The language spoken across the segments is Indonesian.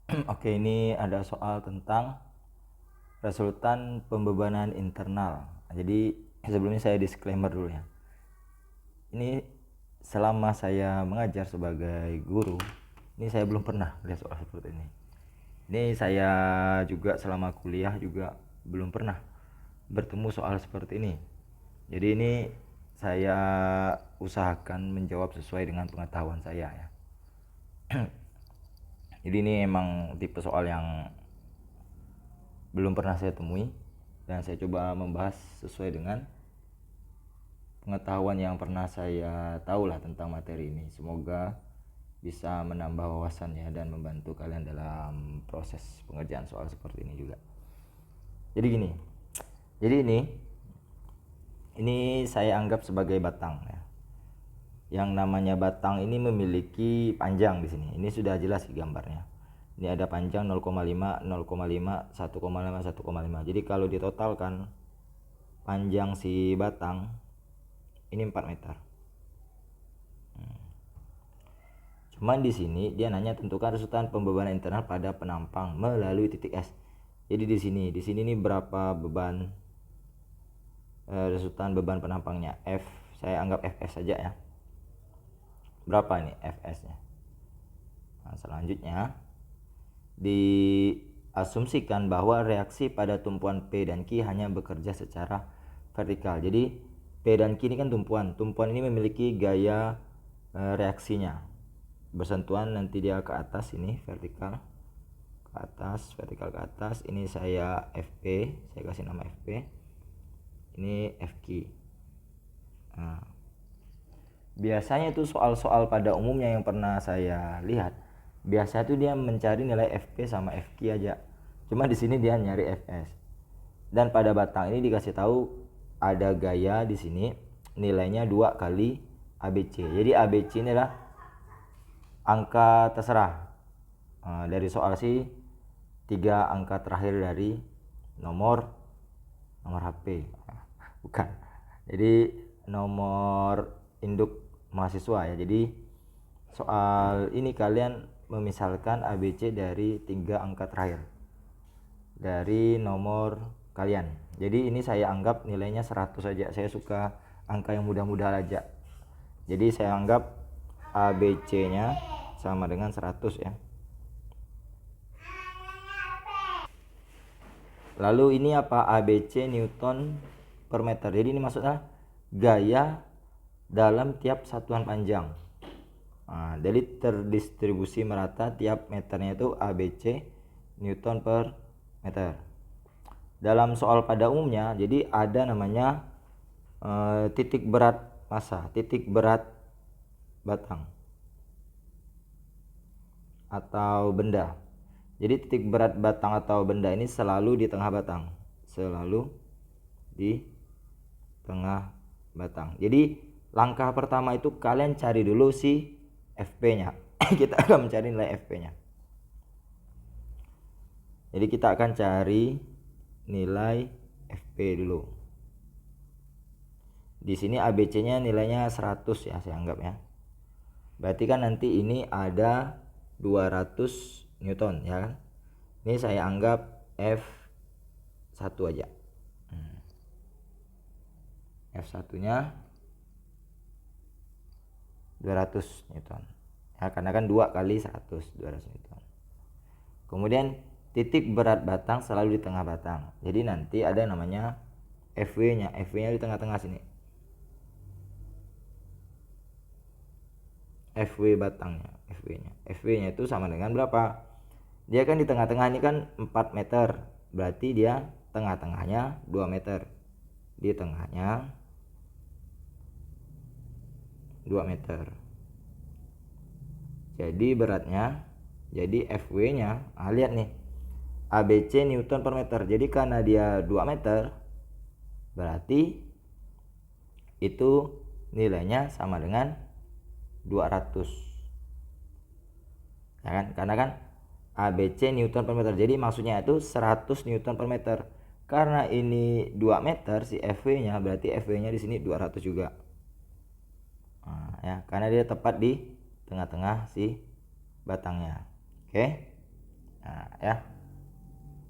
Oke, ini ada soal tentang resultan pembebanan internal. Jadi sebelumnya saya disclaimer dulu ya. Ini selama saya mengajar sebagai guru, ini saya belum pernah lihat soal seperti ini. Ini saya juga selama kuliah juga belum pernah bertemu soal seperti ini. Jadi ini saya usahakan menjawab sesuai dengan pengetahuan saya ya. Jadi ini emang tipe soal yang belum pernah saya temui dan saya coba membahas sesuai dengan pengetahuan yang pernah saya tahu lah tentang materi ini. Semoga bisa menambah wawasannya dan membantu kalian dalam proses pengerjaan soal seperti ini juga. Jadi gini, jadi ini saya anggap sebagai batang ya. Yang namanya batang ini memiliki panjang di sini. Ini sudah jelas di gambarnya. Ini ada panjang 0,5, 0,5, 1,5, 1,5. Jadi kalau ditotalkan panjang si batang ini 4 meter. Cuman di sini dia nanya tentukan resultan pembebanan internal pada penampang melalui titik S. Jadi di sini nih berapa beban resultan beban penampangnya F. Saya anggap Fs saja ya. Berapa ini Fs-nya? Nah, selanjutnya diasumsikan bahwa reaksi pada tumpuan P dan Q hanya bekerja secara vertikal. Jadi P dan Q ini kan tumpuan. Tumpuan ini memiliki gaya reaksinya. Bersentuhan nanti dia ke atas ini vertikal ke atas, vertikal ke atas. Ini saya FP, saya kasih nama FP. Ini FQ. Nah, biasanya itu soal-soal pada umumnya yang pernah saya lihat, biasa itu dia mencari nilai FP sama FQ aja. Cuma di sini dia nyari FS. Dan pada batang ini dikasih tahu ada gaya di sini nilainya 2 kali ABC. Jadi ABC ini adalah angka terserah. Dari soal sih 3 angka terakhir dari nomor HP. Bukan. Jadi nomor induk mahasiswa ya. Jadi soal ini kalian memisalkan ABC dari 3 angka terakhir dari nomor kalian. Jadi ini saya anggap nilainya 100 saja. Saya suka angka yang mudah-mudah aja. Jadi saya anggap ABC-nya sama dengan 100 ya. Lalu ini apa? ABC Newton per meter. Jadi ini maksudnya gaya dalam tiap satuan panjang. Nah, jadi terdistribusi merata tiap meternya itu ABC Newton per meter. Dalam soal pada umumnya, jadi ada namanya titik berat massa, titik berat batang atau benda. Jadi titik berat batang atau benda ini selalu di tengah batang, selalu di tengah batang. Jadi langkah pertama itu kalian cari dulu si FP-nya. Kita akan mencari nilai FP-nya. Jadi kita akan cari nilai FP dulu. Di sini ABC-nya nilainya 100 ya, saya anggap ya. Berarti kan nanti ini ada 200 Newton ya kan. Ini saya anggap F1 aja. F1-nya 200 Newton. Ya, karena kan 2 kali 100, 200 Newton. Kemudian titik berat batang selalu di tengah batang. Jadi nanti ada namanya FW-nya. FW-nya di tengah-tengah sini. FW batangnya, FW-nya. FW-nya itu sama dengan berapa? Dia kan di tengah-tengah ini kan 4 meter. Berarti dia tengah-tengahnya 2 meter. Di tengahnya 2 meter. Jadi beratnya, jadi FW-nya, lihat nih. ABC Newton per meter. Jadi karena dia 2 meter, berarti itu nilainya sama dengan 200. Ya kan? Karena kan ABC Newton per meter. Jadi maksudnya itu 100 Newton per meter. Karena ini 2 meter si FW-nya, berarti FW-nya di sini 200 juga. Nah, ya, karena dia tepat di tengah-tengah si batangnya. Oke. ya.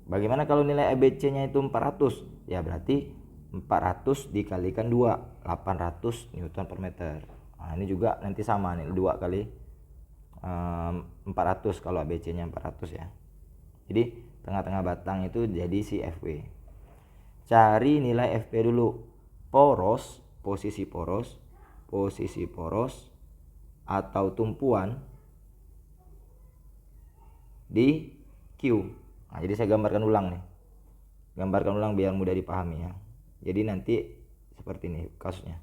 Bagaimana kalau nilai ABC-nya itu 400? Ya berarti 400 dikalikan 2, 800 Newton per meter. Nah, ini juga nanti sama nih, 2 kali 400 kalau ABC-nya 400 ya. Jadi tengah-tengah batang itu jadi si FW. Cari nilai FP dulu. Poros, posisi poros atau tumpuan di Q. Nah, jadi saya gambarkan ulang nih. Gambarkan ulang biar mudah dipahami ya. Jadi nanti seperti ini kasusnya.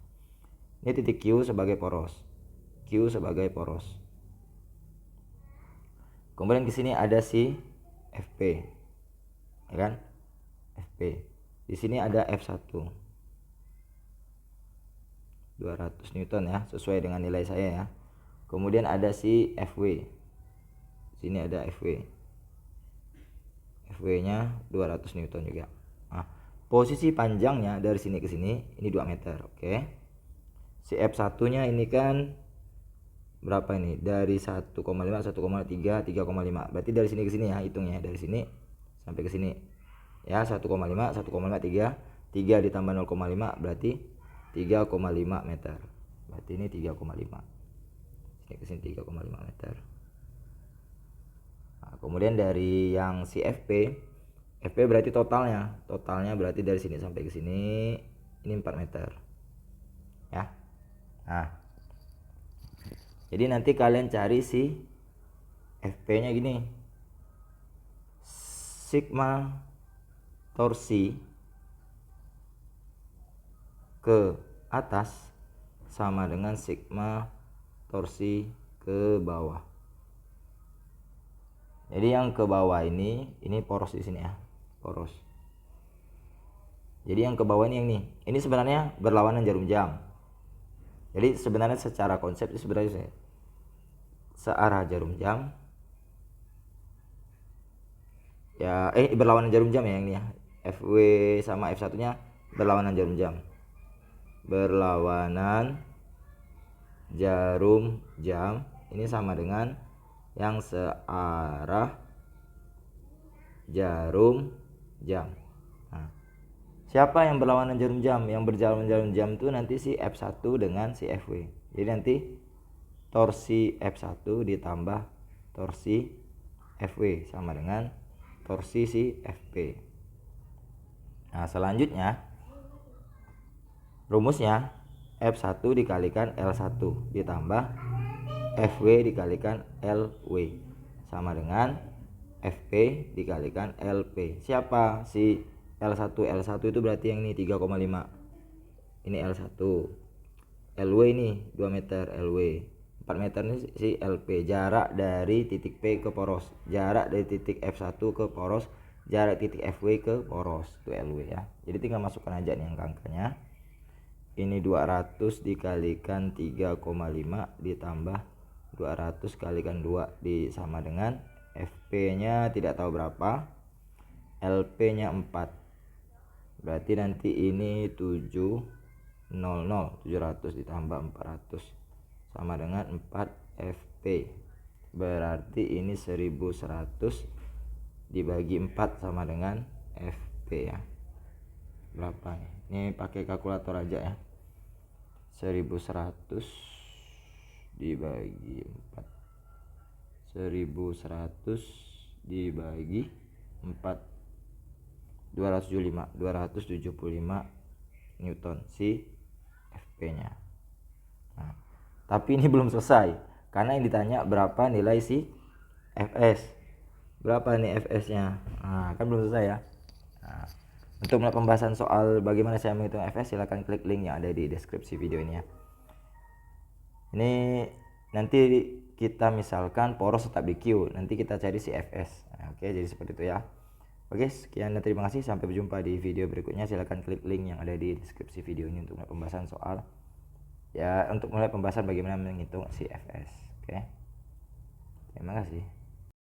Ini titik Q sebagai poros. Q sebagai poros. Kemudian di sini ada si FP. Ya kan? FP. Di sini ada F1. 200 Newton ya, sesuai dengan nilai saya ya. Kemudian ada si FW. Sini ada FW. FW-nya 200 Newton juga. Nah, posisi panjangnya dari sini ke sini ini 2 meter, oke. Si F1-nya ini kan berapa ini? Dari 1,5, 1,3, 3,5. Berarti dari sini ke sini ya, hitungnya dari sini sampai ke sini. Ya, 1,5, 1,3, 3 ditambah 0,5 berarti 3,5 meter. Berarti ini 3,5. Sini ke sini 3,5 meter. Nah, kemudian dari yang si FP berarti totalnya berarti dari sini sampai ke sini ini 4 meter ya. Nah, jadi nanti kalian cari si FP nya gini, sigma torsi ke atas sama dengan sigma torsi ke bawah. Jadi yang ke bawah ini poros di sini ya, poros. Jadi yang ke bawah ini ini sebenarnya berlawanan jarum jam. Jadi sebenarnya secara konsep itu sebenarnya searah jarum jam. Ya berlawanan jarum jam ya yang ini ya. FW sama F1-nya berlawanan jarum jam. Berlawanan jarum jam ini sama dengan yang searah jarum jam. Nah, siapa yang berlawanan jarum jam? Yang berlawanan jarum jam itu nanti si F1 dengan si FW. Jadi nanti torsi F1 ditambah torsi FW sama dengan torsi si FP. Nah, selanjutnya rumusnya F1 dikalikan L1 ditambah FW dikalikan LW sama dengan FP dikalikan LP. Siapa si L1? L1 itu berarti yang ini 3,5. Ini L1. LW ini 2 meter LW. 4 meter ini si LP, jarak dari titik P ke poros, jarak dari titik F1 ke poros, jarak titik FW ke poros, itu LW ya. Jadi tinggal masukkan aja nih angka-angkanya. Ini 200 dikalikan 3,5 ditambah 200 kalikan 2 sama dengan FP nya tidak tahu berapa, LP nya 4. Berarti nanti ini 700 ditambah 400 sama dengan 4 FP. Berarti ini 1100 dibagi 4 sama dengan FP ya. Berapa nih? Ini pakai kalkulator aja ya. 1100 dibagi 4. 1100 dibagi 4. 275 Newton si FP-nya. Nah, tapi ini belum selesai karena yang ditanya berapa nilai si FS. Berapa nih FS-nya? Nah, kan belum selesai ya. Nah, untuk melihat pembahasan soal bagaimana saya menghitung FS, silahkan klik link yang ada di deskripsi video ini ya. Ini nanti kita misalkan poros tetap di Q, nanti kita cari si FS. Nah, oke, jadi seperti itu ya. Oke, sekian dan terima kasih. Sampai berjumpa di video berikutnya. Silahkan klik link yang ada di deskripsi video ini untuk melihat pembahasan soal ya, untuk mulai pembahasan bagaimana menghitung si FS. Oke, terima kasih.